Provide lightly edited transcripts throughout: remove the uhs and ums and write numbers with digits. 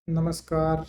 नमस्कार।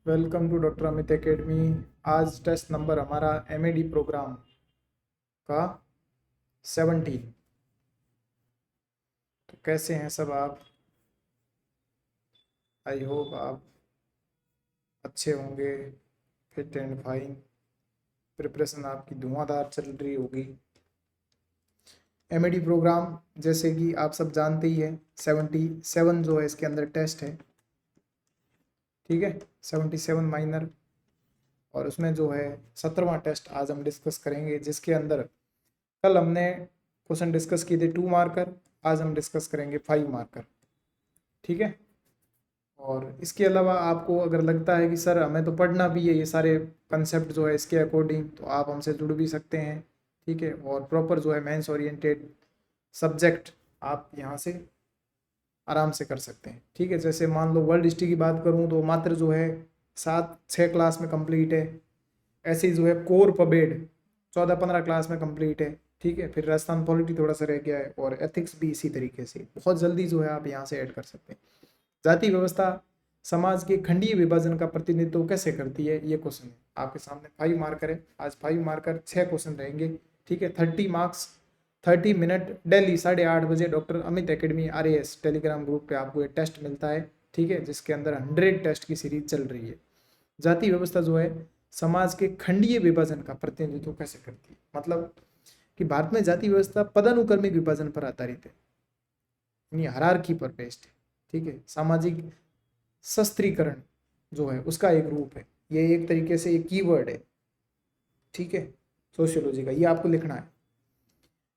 Welcome to doctor Amit academy. आज test number हमारा एमएडी प्रोग्राम का 17। तो कैसे हैं सब आप? आई होप आप अच्छे होंगे, फिट एंड फाइन। प्रिपरेशन आपकी धुआंधार चल रही होगी। एमएडी प्रोग्राम जैसे कि आप सब जानते ही हैं, 77 जो है इसके अंदर टेस्ट है। ठीक है, 77 माइनर, और उसमें जो है 17वां टेस्ट आज हम डिस्कस करेंगे, जिसके अंदर कल हमने क्वेश्चन डिस्कस किए थे 2 मार्कर, आज हम डिस्कस करेंगे 5 मार्कर। ठीक है, और इसके अलावा आपको अगर लगता है कि सर हमें तो पढ़ना भी है ये सारे कंसेप्ट जो है इसके अकॉर्डिंग, तो आप हमसे जुड़ भी सकते हैं। ठीक है, और प्रॉपर जो है मेंस ओरिएंटेड सब्जेक्ट आप यहाँ से आराम से कर सकते हैं। ठीक है, जैसे मान लो वर्ल्ड हिस्ट्री की बात करूँ तो मात्र जो है 7-6 क्लास में कंप्लीट है। ऐसे ही जो है कोर पबेड 14-15 क्लास में कंप्लीट है। ठीक है, फिर राजस्थान पॉलिटी थोड़ा सा रह गया है, और एथिक्स भी इसी तरीके से बहुत जल्दी जो है आप यहाँ से ऐड कर सकते हैं। जाति व्यवस्था समाज के खंडीय विभाजन का प्रतिनिधित्व कैसे करती है, ये क्वेश्चन है आपके सामने। 5 मार्कर है, आज 5 मार्कर 6 क्वेश्चन रहेंगे। ठीक है, 30 मार्क्स 30 मिनट डेली 8:30 बजे doctor Amit academy RAS Telegram group पे आपको ये टेस्ट मिलता है। ठीक है, जिसके अंदर 100 टेस्ट की सीरीज चल रही है। जाति व्यवस्था जो है समाज के खंडीय विभाजन का प्रतिनिधित्व कैसे करती है, मतलब कि भारत में जाति व्यवस्था पदानुक्रमिक विभाजन पर आधारित है, यानी हायरार्की पर बेस्ड है। ठीक है, सामाजिक शस्त्रीकरण जो है उसका एक रूप है, ये एक तरीके से एक कीवर्ड है। ठीक है, सोशियोलॉजी का ये आपको लिखना है।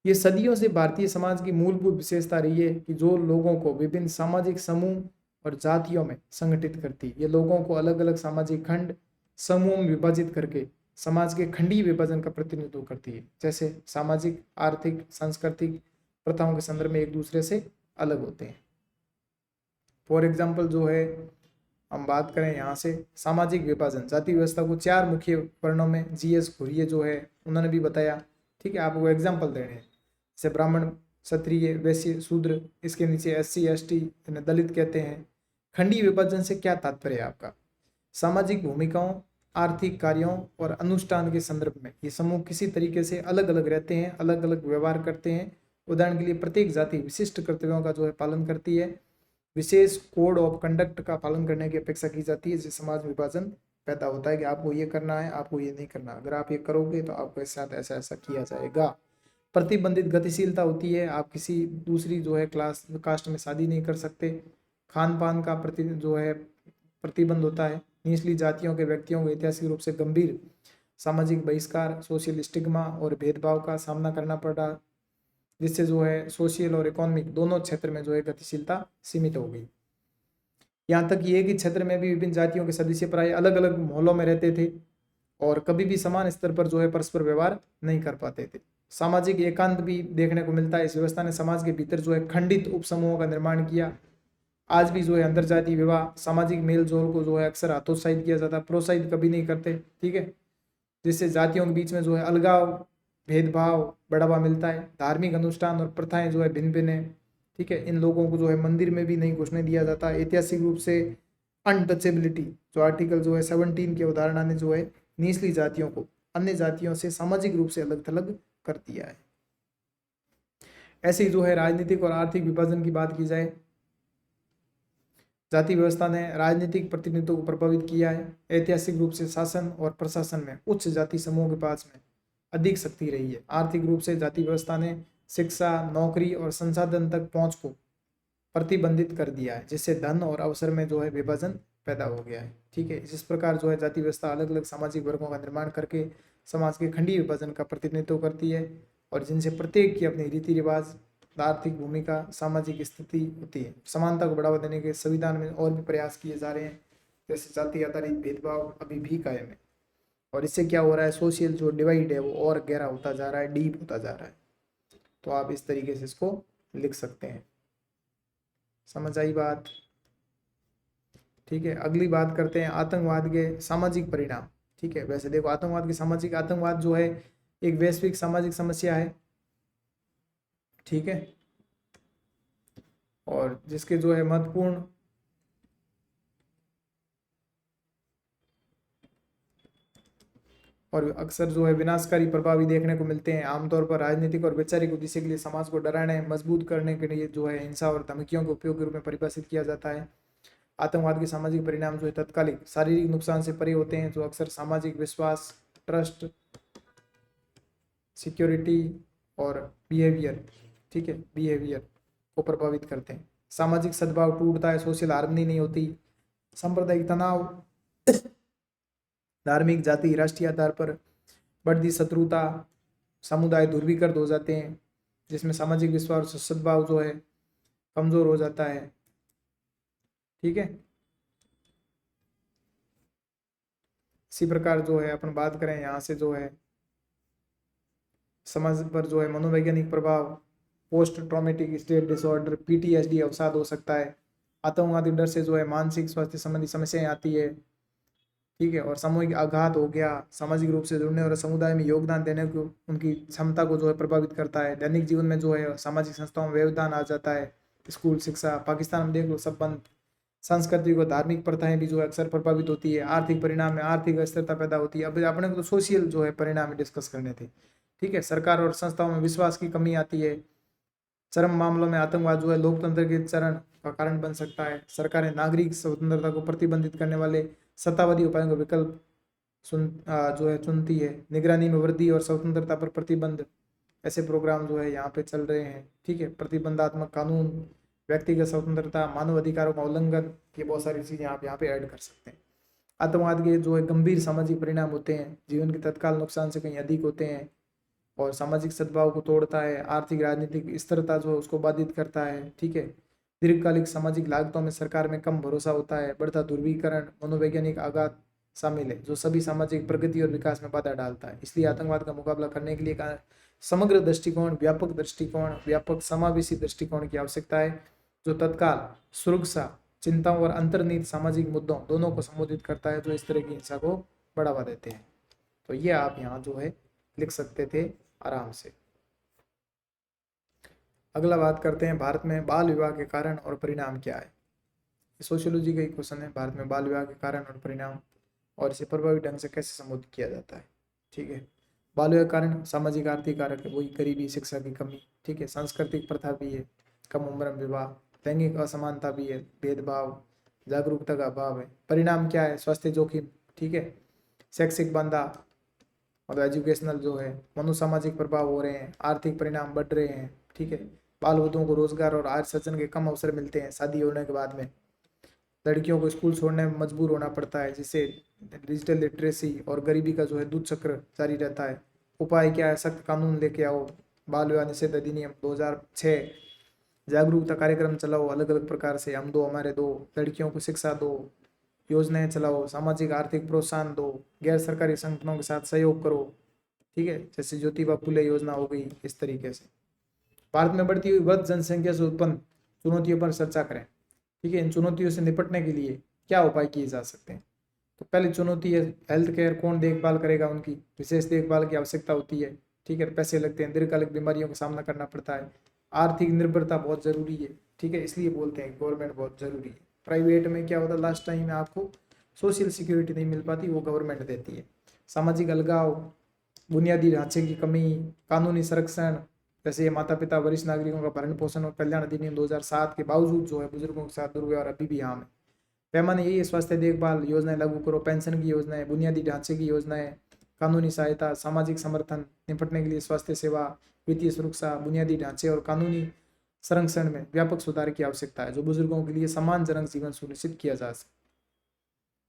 ये सदियों से भारतीय समाज की मूलभूत विशेषता रही है कि जो लोगों को विभिन्न सामाजिक समूह और जातियों में संगठित करती है। ये लोगों को अलग अलग सामाजिक खंड समूह में विभाजित करके समाज के खंडीय विभाजन का प्रतिनिधित्व करती है। जैसे सामाजिक, आर्थिक, सांस्कृतिक प्रथाओं के संदर्भ में एक दूसरे से अलग होते हैं। फॉर एग्जाम्पल जो है हम बात करें यहाँ से सामाजिक विभाजन, जाति व्यवस्था को 4 मुख्य वर्णों में GS घुरिये जो है उन्होंने भी बताया। ठीक है, आपको एग्जाम्पल देने हैं, जैसे ब्राह्मण, क्षत्रिय, वैश्य, शूद्र, इसके नीचे SC ST इन्हें दलित कहते हैं। खंडीय विभाजन से क्या तात्पर्य है आपका? सामाजिक भूमिकाओं, आर्थिक कार्यों और अनुष्ठान के संदर्भ में ये समूह किसी तरीके से अलग अलग रहते हैं, अलग अलग व्यवहार करते हैं। उदाहरण के लिए प्रत्येक जाति विशिष्ट कर्तव्यों का जो है पालन करती है, विशेष कोड ऑफ कंडक्ट का पालन करने की अपेक्षा की जाती है, जिससे समाज विभाजन पैदा होता है कि आपको ये करना है, आपको ये नहीं करना, अगर आप ये करोगे तो आपके साथ ऐसा ऐसा किया जाएगा। प्रतिबंधित गतिशीलता होती है, आप किसी दूसरी जो है क्लास कास्ट में शादी नहीं कर सकते। खान पान का प्रति जो है प्रतिबंध होता है। निचली जातियों के व्यक्तियों को ऐतिहासिक रूप से गंभीर सामाजिक बहिष्कार, सोशल स्टिग्मा और भेदभाव का सामना करना पड़ा, जिससे जो है सोशल और इकोनॉमिक दोनों क्षेत्र में जो है गतिशीलता सीमित हो गई। यहाँ तक ये कि क्षेत्र में भी विभिन्न जातियों के सदस्य प्राय अलग अलग मोहल्लों में रहते थे और कभी भी समान स्तर पर जो है परस्पर व्यवहार नहीं कर पाते थे। सामाजिक एकांत भी देखने को मिलता है। इस व्यवस्था ने समाज के भीतर जो है खंडित उप समूहों का निर्माण किया। आज भी जो है अंतरजातीय विवाह, सामाजिक मेल जोल को जो है अक्सर हतोत्साहित किया जाता है, प्रोत्साहित कभी नहीं करते। ठीक है, जिससे जातियों के बीच में जो है अलगाव, भेदभाव बढ़ावा मिलता है। धार्मिक अनुष्ठान और प्रथाएं जो है भिन्न भिन्न है। ठीक है, इन लोगों को जो है मंदिर में भी नहीं घुसने दिया जाता। ऐतिहासिक रूप से अनटचेबिलिटी जो आर्टिकल जो है 17 के अवधारणा ने जो है निचली जातियों को अन्य जातियों से सामाजिक रूप से अलग थलग कर दिया है। ऐसे ही जो है राजनीतिक और आर्थिक विभाजन की बात की जाए, जाति व्यवस्था ने राजनीतिक प्रतिनिधित्व को प्रभावित किया है। ऐतिहासिक रूप से शासन और प्रशासन में उच्च जाति समूह के पास में अधिक शक्ति रही है। आर्थिक रूप से जाति व्यवस्था ने शिक्षा, नौकरी और संसाधन तक पहुंच को प्रतिबंधित कर दिया है, जिससे धन और अवसर में जो है विभाजन पैदा हो गया है। ठीक है, इस प्रकार जो है जाति व्यवस्था अलग अलग सामाजिक वर्गों का निर्माण करके समाज के खंडीय विभाजन का प्रतिनिधित्व करती है, और जिनसे प्रत्येक की अपनी रीति रिवाज, आर्थिक भूमिका, सामाजिक स्थिति होती है। समानता को बढ़ावा देने के संविधान में और भी प्रयास किए जा रहे हैं, जैसे जाति आधारित भेदभाव अभी भी कायम है, और इससे क्या हो रहा है, सोशल जो डिवाइड है वो और गहरा होता जा रहा है, डीप होता जा रहा है। तो आप इस तरीके से इसको लिख सकते हैं। समझ आई बात? ठीक है, अगली बात करते हैं आतंकवाद के सामाजिक परिणाम। ठीक है, वैसे देखो आतंकवाद जो है एक वैश्विक सामाजिक समस्या है। ठीक है, और जिसके जो है महत्वपूर्ण और अक्सर जो है विनाशकारी प्रभाव भी देखने को मिलते हैं। आमतौर पर राजनीतिक और वैचारिक उद्देश्य के लिए समाज को डराने मजबूत करने के लिए जो है हिंसा और धमकियों के उपयोग के रूप में परिभाषित किया जाता है। आतंकवाद के सामाजिक परिणाम जो है तत्कालिक शारीरिक नुकसान से परे होते हैं, जो अक्सर सामाजिक विश्वास, ट्रस्ट, सिक्योरिटी और बिहेवियर, ठीक है, बिहेवियर को प्रभावित करते हैं। सामाजिक सद्भाव टूटता है, सोशल हार्मनी नहीं होती, सांप्रदायिक तनाव, धार्मिक, जाति, राष्ट्रीय आधार पर बढ़ती शत्रुता, समुदाय ध्रुवीकृत हो जाते हैं, जिसमें सामाजिक विश्वास और सद्भाव जो है कमजोर हो जाता है। ठीक है, इसी प्रकार जो है अपन बात करें यहाँ से जो है समाज पर जो है मनोवैज्ञानिक प्रभाव, post traumatic stress disorder, PTSD अवसाद हो सकता है। आतंकवादी डर से जो है मानसिक स्वास्थ्य संबंधी समस्याएं आती है। ठीक है, और सामूहिक आघात हो गया, सामाजिक रूप से जुड़ने और समुदाय में योगदान देने को उनकी क्षमता को जो है प्रभावित करता है। दैनिक जीवन में जो है सामाजिक संस्थाओं में व्यवधान आ जाता है। स्कूल शिक्षा, पाकिस्तान में देख लो सब बंद। सांस्कृतिक और धार्मिक प्रथाएं भी जो है अक्सर प्रभावित होती है। आर्थिक परिणाम में आर्थिक अस्थिरता पैदा होती है। अब अपने को तो सोशल जो है परिणाम डिस्कस करने थे। ठीक है, सरकार और संस्थाओं में विश्वास की कमी आती है। चरम मामलों में आतंकवाद जो है लोकतंत्र के चरण का कारण बन सकता है। सरकारें नागरिक स्वतंत्रता को प्रतिबंधित करने वाले सत्तावादी उपायों का विकल्प जो है चुनती है। निगरानी में वृद्धि और स्वतंत्रता पर प्रतिबंध, ऐसे प्रोग्राम जो है यहाँ पे चल रहे हैं। ठीक है, प्रतिबंधात्मक कानून, व्यक्तिगत स्वतंत्रता, मानव अधिकारों का उल्लंघन, ये बहुत सारी चीजें आप यहाँ पे ऐड कर सकते हैं। आतंकवाद के जो है गंभीर सामाजिक परिणाम होते हैं, जीवन के तत्काल नुकसान से कहीं अधिक होते हैं, और सामाजिक सद्भाव को तोड़ता है। आर्थिक राजनीतिक स्थिरता जो है उसको बाधित करता है। ठीक है, दीर्घकालिक सामाजिक लागतों में सरकार में कम भरोसा होता है। बढ़ता ध्रुवीकरण, मनोवैज्ञानिक आघात शामिल है, जो सभी सामाजिक प्रगति और विकास में बाधा डालता है। इसलिए आतंकवाद का मुकाबला करने के लिए समग्र दृष्टिकोण, व्यापक दृष्टिकोण, व्यापक समावेशी दृष्टिकोण की आवश्यकता है, जो तत्काल सुरक्षा चिंताओं और अंतर्निहित सामाजिक मुद्दों दोनों को संबोधित करता है, जो इस तरह की हिंसा को बढ़ावा देते हैं। तो ये आप यहाँ जो है लिख सकते थे आराम से। अगला बात करते हैं, भारत में बाल विवाह के कारण और परिणाम क्या है। सोशियोलॉजी का ही क्वेश्चन है, भारत में बाल विवाह के कारण और परिणाम, और इसे प्रभावी ढंग से कैसे संबोधित किया जाता है। ठीक है, बाल विवाह कारण सामाजिक आर्थिक कारक है, वही गरीबी, शिक्षा की कमी। ठीक है, सांस्कृतिक प्रथा भी है, कम उम्र में विवाह, लैंगिक असमानता भी है, भेदभाव, जागरूकता का अभाव है। परिणाम क्या है, स्वास्थ्य जोखिम, ठीक है, शैक्षिक बाधा, मतलब एजुकेशनल जो है, मनोसामाजिक प्रभाव हो रहे हैं, आर्थिक परिणाम बढ़ रहे हैं। ठीक है, बाल वधुओं को रोजगार और आय सृजन के कम अवसर मिलते हैं शादी होने के बाद में। लड़कियों को स्कूल छोड़ने में मजबूर होना पड़ता है, जिससे डिजिटल लिटरेसी और गरीबी का जो है दूध चक्र जारी रहता है। उपाय क्या है, सख्त कानून लेके आओ, बाल विवाह निषेध अधिनियम 2006, जागरूकता कार्यक्रम चलाओ अलग अलग प्रकार से, हम दो हमारे दो, लड़कियों को शिक्षा दो, योजनाएं चलाओ, सामाजिक आर्थिक प्रोत्साहन दो, गैर सरकारी संगठनों के साथ सहयोग करो। ठीक है, जैसे ज्योतिबा फुले योजना हो गई, इस तरीके से। भारत में बढ़ती हुई वृद्ध जनसंख्या से उत्पन्न चुनौतियों पर चर्चा करें। ठीक है, इन चुनौतियों से निपटने के लिए क्या उपाय किए जा सकते हैं। तो पहली चुनौती है हेल्थ केयर, कौन देखभाल करेगा, उनकी विशेष देखभाल की आवश्यकता होती है। ठीक है, पैसे लगते हैं, दीर्घकालिक बीमारियों का सामना करना पड़ता है। आर्थिक निर्भरता बहुत जरूरी है। ठीक है, इसलिए बोलते हैं गवर्नमेंट बहुत जरूरी है। प्राइवेट में क्या होता है, लास्ट टाइम में आपको सोशल सिक्योरिटी नहीं मिल पाती, वो गवर्नमेंट देती है। सामाजिक अलगाव, बुनियादी ढांचे की कमी, कानूनी संरक्षण, जैसे माता पिता वरिष्ठ नागरिकों का भरण पोषण और कल्याण अधिनियम 2007 के बावजूद जो है बुजुर्गों के साथ दुर्व्यवहार अभी भी यहाँ है। पैमाने यही है, स्वास्थ्य देखभाल योजनाएं लागू करो, पेंशन की योजनाएं, बुनियादी ढांचे की योजनाएं, कानूनी सहायता, सामाजिक समर्थन, निपटने के लिए स्वास्थ्य सेवा, वित्तीय सुरक्षा, बुनियादी ढांचे और कानूनी संरक्षण में व्यापक सुधार की आवश्यकता है, जो बुजुर्गों के लिए सम्मानजनक जीवन सुनिश्चित किया जा सके।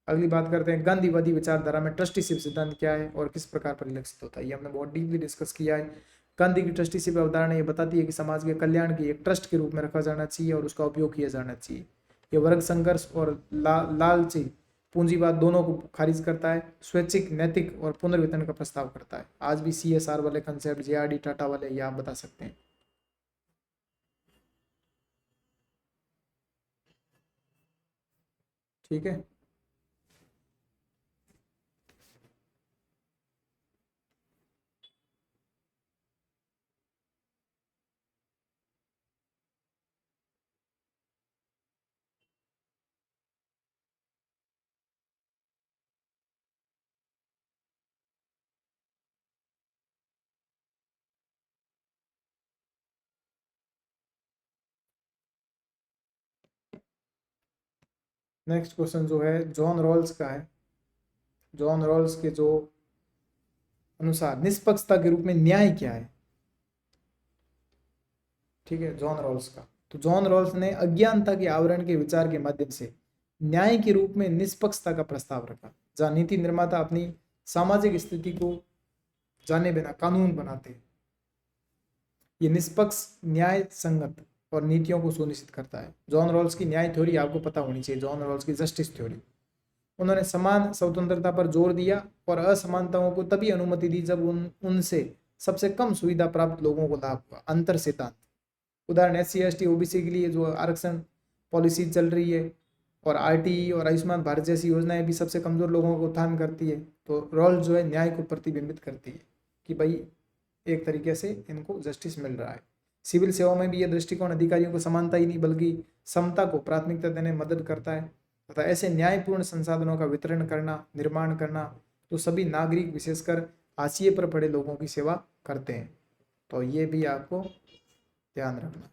अगली बात करते हैं, गांधीवादी विचारधारा में ट्रस्टीशिप सिद्धांत क्या है और किस प्रकार परिलक्षित होता है। ये हमने बहुत डीपली डिस्कस किया है। गांधी की ट्रस्टीशिप अवधारणा ये बताती है कि समाज के कल्याण की एक ट्रस्ट के रूप में रखा जाना चाहिए और उसका उपयोग किया जाना चाहिए। ये वर्ग संघर्ष और लालची पूंजीवाद दोनों को खारिज करता है, स्वैच्छिक, नैतिक और पुनर्वितरण का प्रस्ताव करता है। आज भी CSR वाले कंसेप्ट, JRD टाटा वाले, ये आप बता सकते हैं। ठीक है। नेक्स्ट क्वेश्चन जो है जॉन रॉल्स का है। जॉन रॉल्स के जो अनुसार निष्पक्षता के रूप में न्याय क्या है, ठीक है, जॉन रॉल्स का। तो जॉन रॉल्स ने अज्ञानता के आवरण के विचार के माध्यम से न्याय के रूप में निष्पक्षता का प्रस्ताव रखा, जहां नीति निर्माता अपनी सामाजिक स्थिति को जाने बिना कानून बनाते हैं। ये निष्पक्ष, न्याय संगत और नीतियों को सुनिश्चित करता है। जॉन रॉल्स की न्याय थ्योरी आपको पता होनी चाहिए, जॉन रॉल्स की जस्टिस थ्योरी। उन्होंने समान स्वतंत्रता पर जोर दिया और असमानताओं को तभी अनुमति दी जब उनसे सबसे कम सुविधा प्राप्त लोगों को लाभ हुआ। अंतर सिद्धांत, उदाहरण SC ST OBC के लिए जो आरक्षण पॉलिसी चल रही है, और RTE और आयुष्मान भारत जैसी योजनाएं भी सबसे कमजोर लोगों को उत्थान करती है। तो रॉल जो है न्याय को प्रतिबिंबित करती है कि भाई एक तरीके से इनको जस्टिस मिल रहा है। सिविल सेवा में भी यह दृष्टिकोण अधिकारियों को समानता ही नहीं बल्कि समता को प्राथमिकता देने में मदद करता है तथा ऐसे न्यायपूर्ण संसाधनों का वितरण करना, निर्माण करना तो सभी नागरिक विशेषकर हाशिए पर पड़े लोगों की सेवा करते हैं। तो ये भी आपको ध्यान रखना,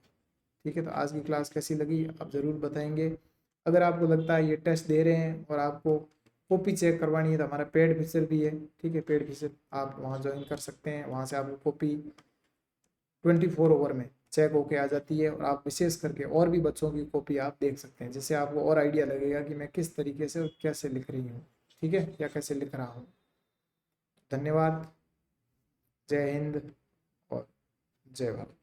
ठीक है। तो आज की क्लास कैसी लगी आप ज़रूर बताएंगे। अगर आपको लगता है ये टेस्ट दे रहे हैं और आपको कॉपी चेक करवानी है तो हमारा पेड फीचर भी है, ठीक है। पेड फीचर आप वहाँ ज्वाइन कर सकते हैं, वहाँ से आपको कॉपी 24 आवर में चेक होके आ जाती है और आप विशेष करके और भी बच्चों की कॉपी आप देख सकते हैं, जिससे आपको और आइडिया लगेगा कि मैं किस तरीके से और कैसे लिख रही हूँ, ठीक है, या कैसे लिख रहा हूँ। धन्यवाद। जय हिंद और जय भारत।